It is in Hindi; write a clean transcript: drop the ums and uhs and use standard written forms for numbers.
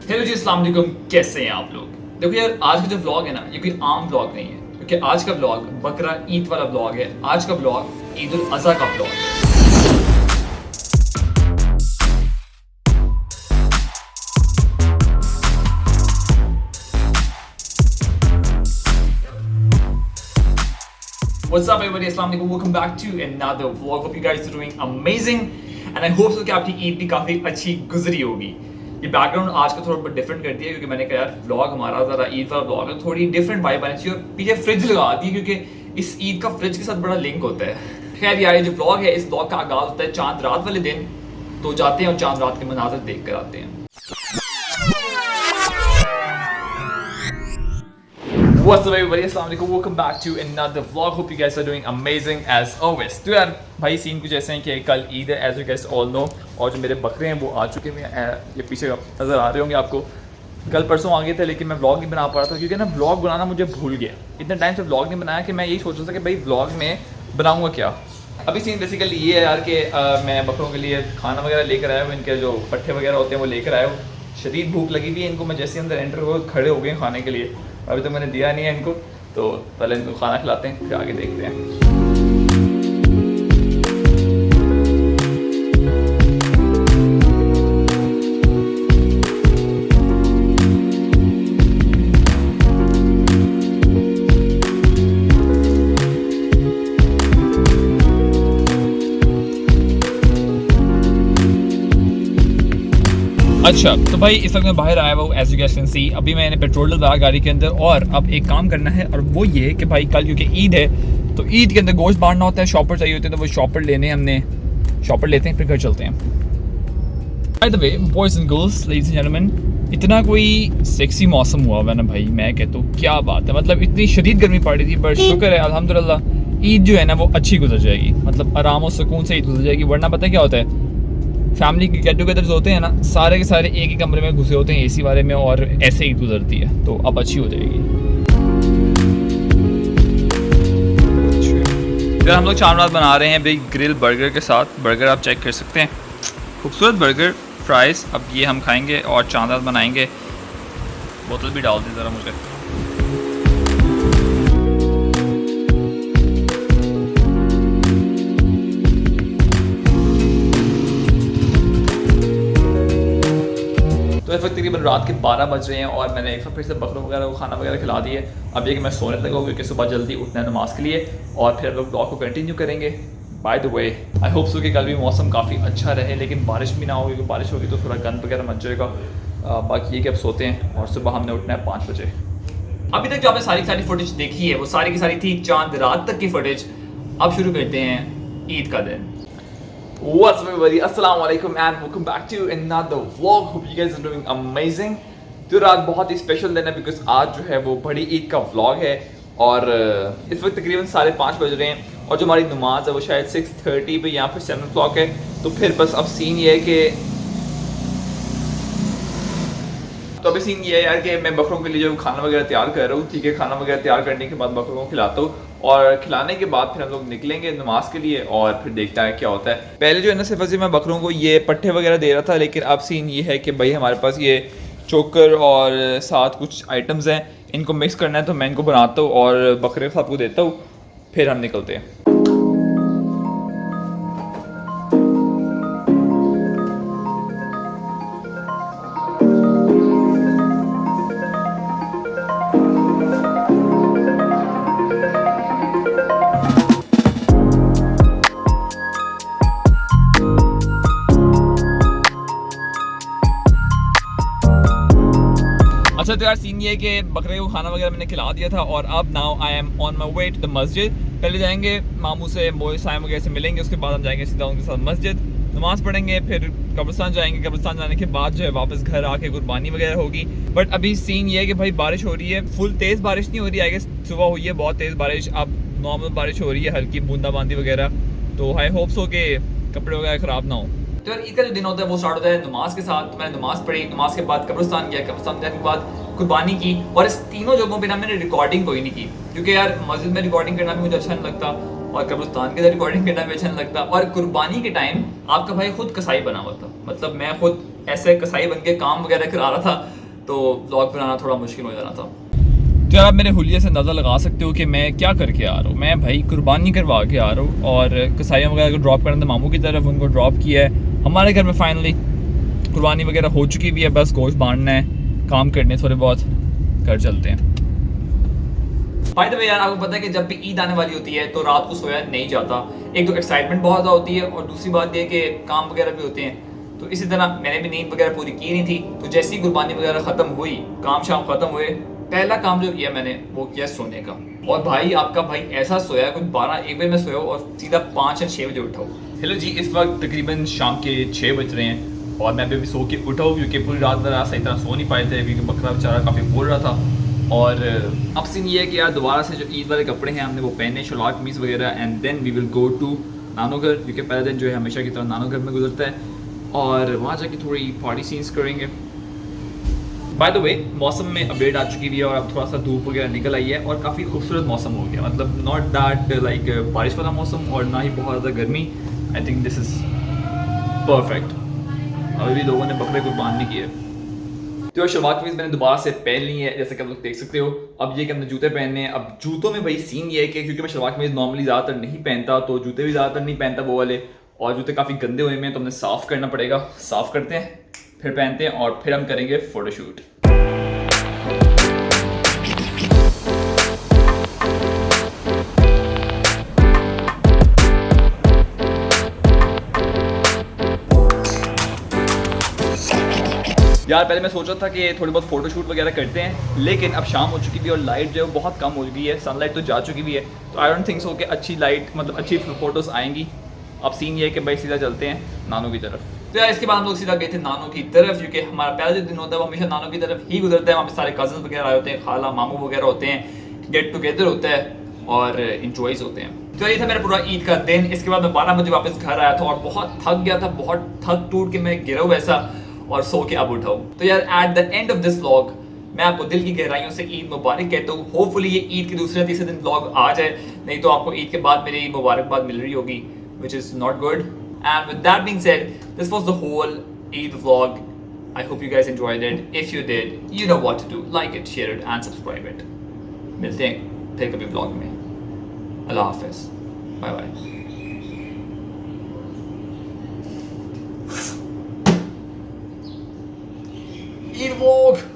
हेलो जी, अस्सलाम वालेकुम। कैसे हैं आप लोग? देखो यार, आज का जो व्लॉग है ना, ये कोई आम व्लॉग नहीं है, क्योंकि आज का व्लॉग बकरा ईद वाला व्लॉग है। आज का व्लॉग ईद उल अज़हा का व्लॉग है। What's up everybody? अस्सलाम वालेकुम। Welcome back to another vlog. Hope you guys are doing amazing and I hope so कि आपकी ईद भी काफ़ी अच्छी गुजरी होगी। ये बैकग्राउंड आज का थोड़ा डिफरेंट कर दिया, क्योंकि मैंने कहा यार व्लॉग हमारा ज़रा ईद वाला व्लॉग है, थोड़ी डिफरेंट वाइब आनी चाहिए। और पीछे फ्रिज लगा दी, क्योंकि इस ईद का फ्रिज के साथ बड़ा लिंक होता है। खैर यार, ये जो व्लॉग है, इस व्लॉग का आगाज होता है चांद रात वाले दिन। तो जाते हैं और चांद रात के मनाजर देख कर आते हैं। What's up everybody? Assalamu alaikum. Welcome back to another vlog. Hope you guys are doing amazing as always. तो यार भाई सीन कुछ ऐसे हैं कि कल ईद है, as you guys all know, और जो मेरे बकरे हैं वो आ चुके हैं। ये पीछे नज़र आ रहे होंगे आपको। कल परसों आ गए थे, लेकिन मैं व्लॉग नहीं बना पा रहा था, क्योंकि ना व्लॉग बनाना मुझे भूल गया। इतने टाइम से व्लॉग नहीं बनाया कि मैं यही सोच रहा था कि भाई व्लॉग में बनाऊँगा क्या। अभी सीन बेसिकली ये है यार कि मैं बकरों के लिए खाना वगैरह लेकर आया हूँ। इनके जो पट्ठे वगैरह होते हैं वो लेकर आया हूँ। शदीद भूख लगी हुई है इनको। मैं जैसे अंदर एंटर हो खड़े हो गए खाने के लिए। अभी तो मैंने दिया नहीं है इनको, तो पहले इनको खाना खिलाते हैं, फिर आगे देखते हैं। अच्छा तो भाई इस वक्त मैं बाहर आया हुआ हूँ, as you can can see. अभी मैंने पेट्रोल डलवाया गाड़ी के अंदर, और अब एक काम करना है, और वो ये कि भाई कल क्योंकि ईद है, तो ईद के अंदर गोश्त बांटना होता है, शॉपर चाहिए होते हैं, तो वो शॉपर लेने हमने शॉपर लेते हैं, फिर घर चलते हैं। By the way boys and girls, ladies and gentleman, इतना कोई सेक्सी मौसम हुआ हुआ ना भाई, मैं कहता हूँ क्या बात है। मतलब इतनी शदीद गर्मी पड़ रही थी, बट शुक्र है अल्हम्दुलिल्लाह ईद जो है ना वो अच्छी गुजर जाएगी। मतलब आराम और सुकून से ईद गुजर जाएगी। वरना पता क्या होता है, फैमिली के गेट टुगेदर्स होते हैं ना, सारे के सारे एक ही कमरे में घुसे होते हैं एसी वाले में, और ऐसे ही गुजरती है। तो अब अच्छी हो जाएगी। फिर हम लोग चावल बना रहे हैं भाई ग्रिल बर्गर के साथ। बर्गर आप चेक कर सकते हैं, खूबसूरत बर्गर फ्राइज़। अब ये हम खाएंगे और चांद रात बनाएंगे। बोतल भी डाल दी ज़रा मुझे। तो इस वक्त तकरीबन रात के 12 बज रहे हैं, और मैंने एक बार फिर से बकरों वगैरह को खाना वगैरह खिला दिए। अब ये कि मैं सोने लगा हूँ, क्योंकि सुबह जल्दी उठना है नमाज़ के लिए, और फिर हम लोग ब्लॉग को कंटिन्यू करेंगे। By the way I hope so कि कल भी मौसम काफ़ी अच्छा रहे, लेकिन बारिश भी ना हो, क्योंकि बारिश होगी तो थोड़ा गंद वगैरह मच जाएगा। बाकी ये कि अब सोते हैं, और सुबह हमने उठना है 5 बजे। अभी तक जो आपने सारी फुटेज देखी है, वो सारी की सारी थी चांद रात तक की फुटेज। अब शुरू करते हैं ईद का दिन। What's up everybody? Assalamu alaikum and welcome back to another vlog. Hope you guys are doing amazing. तो रात बहुत ही स्पेशल दिन है, बिकॉज आज जो है वो बड़ी ईद का व्लॉग है, और इस वक्त तकरीबन 5:30 बज रहे हैं, और जो हमारी नमाज है वो शायद 6:30 पे यहाँ पर 7 o'clock है। तो फिर बस अब सीन ये है कि अभी सीन ये है यार कि मैं बकरों के लिए जो खाना वगैरह तैयार कर रहा हूँ। ठीक है, खाना वगैरह तैयार करने के बाद बकरों को खिलाता हूँ, और खिलाने के बाद फिर हम लोग निकलेंगे नमाज के लिए, और फिर देखता है क्या होता है। पहले जो है ना सिर्फ मैं बकरों को ये पट्ठे वगैरह दे रहा था, लेकिन अब सीन ये है कि भाई हमारे पास ये चोकर और साथ कुछ आइटम्स हैं, इनको मिक्स करना है। तो मैं इनको बनाता हूँ और बकरे सबको देता हूँ, फिर हम निकलते हैं। अच्छा तो यार सीन ये है कि बकरे को खाना वगैरह मैंने खिला दिया था, और अब now I am on my way to the मस्जिद। पहले जाएंगे मामू से, मोए साइम वगैरह से मिलेंगे, उसके बाद हम जाएंगे सीधा उनके साथ मस्जिद, नमाज़ पढ़ेंगे, फिर कब्रिस्तान जाएंगे। कब्रिस्तान जाने के बाद जो है वापस घर आके कुर्बानी वगैरह होगी। बट अभी सीन ये है कि भाई बारिश हो रही है, फुल तेज़ बारिश नहीं हो रही है। आई गेस सुबह हुई है बहुत तेज़ बारिश, अब नॉर्मल बारिश हो रही है, हल्की बूंदाबांदी वगैरह। तो आई होप सो कि कपड़े वगैरह ख़राब ना हो। तो यार ईद का जो दिन होता है वो स्टार्ट होता है नमाज के साथ। तो मैंने नमाज पढ़ी, नमाज के बाद कब्रिस्तान गया, कब्रिस्तान जाने के बाद कुर्बानी की। और इस तीनों जगहों पे ना मैंने रिकॉर्डिंग कोई नहीं की, क्योंकि यार मस्जिद में रिकॉर्डिंग करना भी मुझे अच्छा नहीं लगता, और कब्रिस्तान के अंदर रिकॉर्डिंग करना भी अच्छा नहीं लगता। और कुर्बानी के टाइम आपका भाई खुद कसाई बना हुआ था, मतलब मैं खुद ऐसे कसाई बन के काम वगैरह करा रहा था। तो व्लॉग बनाना थोड़ा मुश्किल हो जाना था। तो यार आप मेरे हुलिये से अंदाज़ा लगा सकते हो कि मैं क्या करके आ रहा हूँ। मैं भाई कुर्बानी करवा के आ रहा हूँ और कसाइयों वगैरह को ड्रॉप करना था मामू की तरफ, उनको ड्रॉप किया है। हमारे घर में फाइनली कुर्बानी वगैरह हो चुकी भी है, बस गोश्त बांटना है, काम करने थोड़े बहुत, घर चलते हैं। बाय द वे यार, आपको पता है कि जब भी ईद आने वाली होती है तो रात को सोया नहीं जाता। एक तो एक्साइटमेंट बहुत ज़्यादा होती है और दूसरी बात यह कि काम वगैरह भी होते हैं। तो इसी तरह मैंने भी नींद वगैरह पूरी की नहीं थी, तो जैसी ही कुर्बानी वगैरह ख़त्म हुई, काम शाम ख़त्म हुए, पहला काम जो किया मैंने वो किया सोने का। और भाई आपका भाई ऐसा सोया, कुछ 12-1 बजे में सोया और सीधा 5 या 6 बजे उठा हूँ। हेलो जी, इस वक्त तकरीबन शाम के 6 बज रहे हैं और मैं अभी सो के उठा हूँ क्योंकि पूरी रात भर सही तरह सो नहीं पाए थे क्योंकि बकरा बेचारा काफ़ी बोल रहा था। और अब सीन ये है कि यार दोबारा से जो ईद वाले कपड़े हैं हमने वो पहने, शलवार कमीज़ वगैरह, and then we will go to नानो घर, क्योंकि पहला दिन जो है हमेशा की तरह नानो घर में गुजरता है और वहाँ जाके थोड़ी पार्टी सीन्स करेंगे। बाय द वे, मौसम में अपडेट आ चुकी है और अब थोड़ा सा धूप वगैरह निकल आई है और काफ़ी खूबसूरत मौसम हो गया, मतलब नॉट दैट लाइक बारिश वाला मौसम और ना ही बहुत ज़्यादा गर्मी। I think this is perfect. अभी भी लोगों ने बकरे कुर्बान नहीं किए। तो शलवार कमीज़ मैंने दोबारा से पहन ली है, जैसे कि आप लोग देख सकते हो। अब ये कि हमने जूते पहनने हैं। अब जूतों में भाई सीन ये है कि क्योंकि मैं शलवार कमीज़ नॉर्मली ज़्यादातर नहीं पहनता, तो जूते भी ज़्यादातर नहीं पहनता वो वाले, और जूते काफ़ी गंदे हुए हैं तो हमें साफ़ करना पड़ेगा। साफ़ करते हैं, फिर पहनते हैं और फिर हम करेंगे फ़ोटोशूट। यार पहले मैं सोच रहा था कि थोड़ी बहुत फोटोशूट वगैरह करते हैं, लेकिन अब शाम हो चुकी भी और लाइट जो है बहुत कम हो गई है, सनलाइट तो जा चुकी भी है, तो आई डोंट थिंक सो कि अच्छी लाइट मतलब अच्छी फ़ोटोज़ आएंगी। अब सीन ये है कि भाई सीधा चलते हैं नानो की तरफ। तो यार इसके बाद हम लोग सीधा गए थे नानो की तरफ, क्योंकि हमारा पहला जो दिन होता है वो हमेशा नानो की तरफ ही गुजरता है। वहाँ पे सारे कज़न वगैरह आए होते हैं, खाला मामू वगैरह होते हैं, गेट टुगेदर होता है और इंजॉयज़ होते हैं। तो ये था मेरा पूरा ईद का दिन। इसके बाद मैं 12 बजे वापस घर आया था और बहुत थक गया था, बहुत थक टूट के मैं गिरा हूँ वैसा, और सो के अब उठाऊँ। तो यार at the end of this vlog मैं आपको दिल की गहराइयों से ईद मुबारक कहता हूँ। होपफुली ये ईद के दूसरे तीसरे दिन व्लॉग आ जाए, नहीं तो आपको ईद के बाद मेरी मुबारकबाद मिल रही होगी, which is not good. And with that being said, this was the whole Eid vlog. I hope you guys enjoyed it. If you did, you know what to do. Like it, share it and subscribe it. मिलते हैं फिर कभी व्लॉग में। अल्लाह हाफिज़, बाय बाय। Eid vlog.